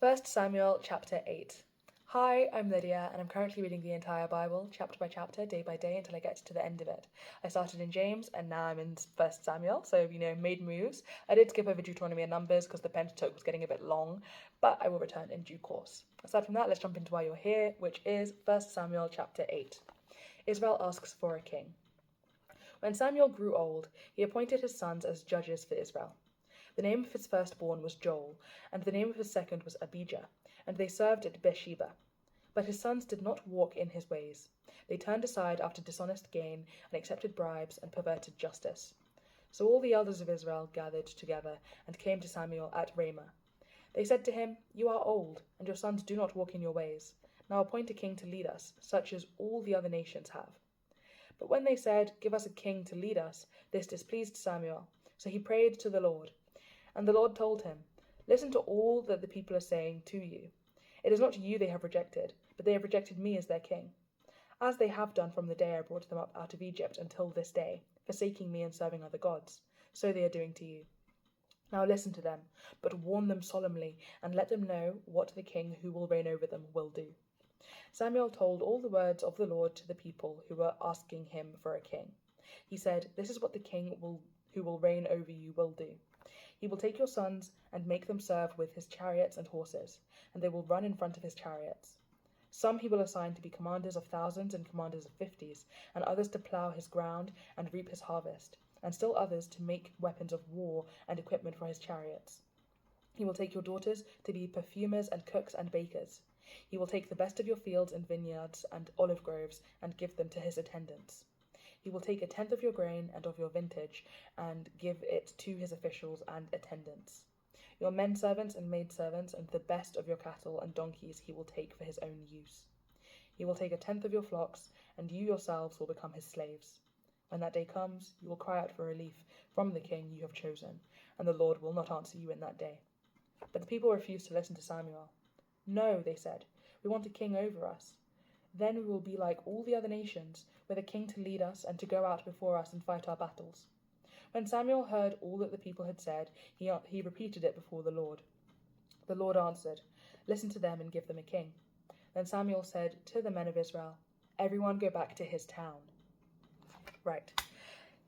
1 Samuel chapter 8. Hi, I'm Lydia, and I'm currently reading the entire Bible, chapter by chapter, day by day, until I get to the end of it. I started in James, and now I'm in 1 Samuel, so, made moves. I did skip over Deuteronomy and Numbers because the Pentateuch was getting a bit long, but I will return in due course. Aside from that, let's jump into why you're here, which is 1 Samuel chapter 8. Israel asks for a king. When Samuel grew old, he appointed his sons as judges for Israel. The name of his firstborn was Joel, and the name of his second was Abijah, and they served at Beersheba. But his sons did not walk in his ways. They turned aside after dishonest gain, and accepted bribes, and perverted justice. So all the elders of Israel gathered together, and came to Samuel at Ramah. They said to him, "You are old, and your sons do not walk in your ways. Now appoint a king to lead us, such as all the other nations have." But when they said, "Give us a king to lead us," this displeased Samuel. So he prayed to the Lord. And the Lord told him, "Listen to all that the people are saying to you. It is not you they have rejected, but they have rejected me as their king, as they have done from the day I brought them up out of Egypt until this day, forsaking me and serving other gods. So they are doing to you. Now listen to them, but warn them solemnly, and let them know what the king who will reign over them will do." Samuel told all the words of the Lord to the people who were asking him for a king. He said, "This is what the king who will reign over you will do. He will take your sons and make them serve with his chariots and horses, and they will run in front of his chariots. Some he will assign to be commanders of thousands and commanders of 50s, and others to plough his ground and reap his harvest, and still others to make weapons of war and equipment for his chariots. He will take your daughters to be perfumers and cooks and bakers. He will take the best of your fields and vineyards and olive groves and give them to his attendants. He will take 1/10 of your grain and of your vintage and give it to his officials and attendants. Your men servants and maid servants and the best of your cattle and donkeys he will take for his own use. He will take 1/10 of your flocks, and you yourselves will become his slaves. When that day comes, you will cry out for relief from the king you have chosen, and the Lord will not answer you in that day." But the people refused to listen to Samuel. "No," they said, "we want a king over us. Then we will be like all the other nations, with a king to lead us and to go out before us and fight our battles." When Samuel heard all that the people had said, he repeated it before the Lord. The Lord answered, "Listen to them and give them a king." Then Samuel said to the men of Israel, "Everyone go back to his town." Right.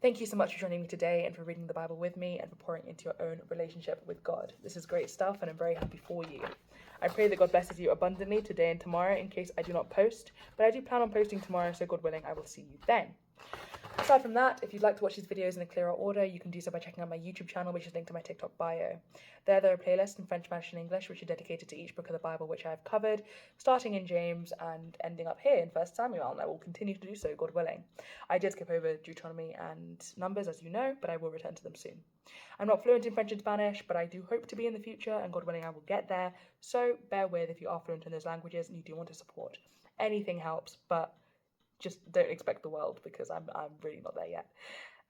Thank you so much for joining me today and for reading the Bible with me and for pouring into your own relationship with God. This is great stuff and I'm very happy for you. I pray that God blesses you abundantly today and tomorrow in case I do not post, but I do plan on posting tomorrow, so God willing, I will see you then. Aside from that, if you'd like to watch these videos in a clearer order, you can do so by checking out my YouTube channel, which is linked to my TikTok bio. There are playlists in French, Spanish, and English, which are dedicated to each book of the Bible, which I have covered, starting in James and ending up here in 1 Samuel, and I will continue to do so, God willing. I did skip over Deuteronomy and Numbers, as you know, but I will return to them soon. I'm not fluent in French and Spanish, but I do hope to be in the future, and God willing, I will get there, so bear with if you are fluent in those languages and you do want to support. Anything helps, but just don't expect the world because I'm really not there yet.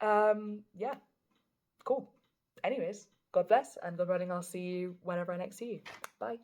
Yeah, cool. Anyways, God bless, and God willing, I'll see you whenever I next see you. Bye.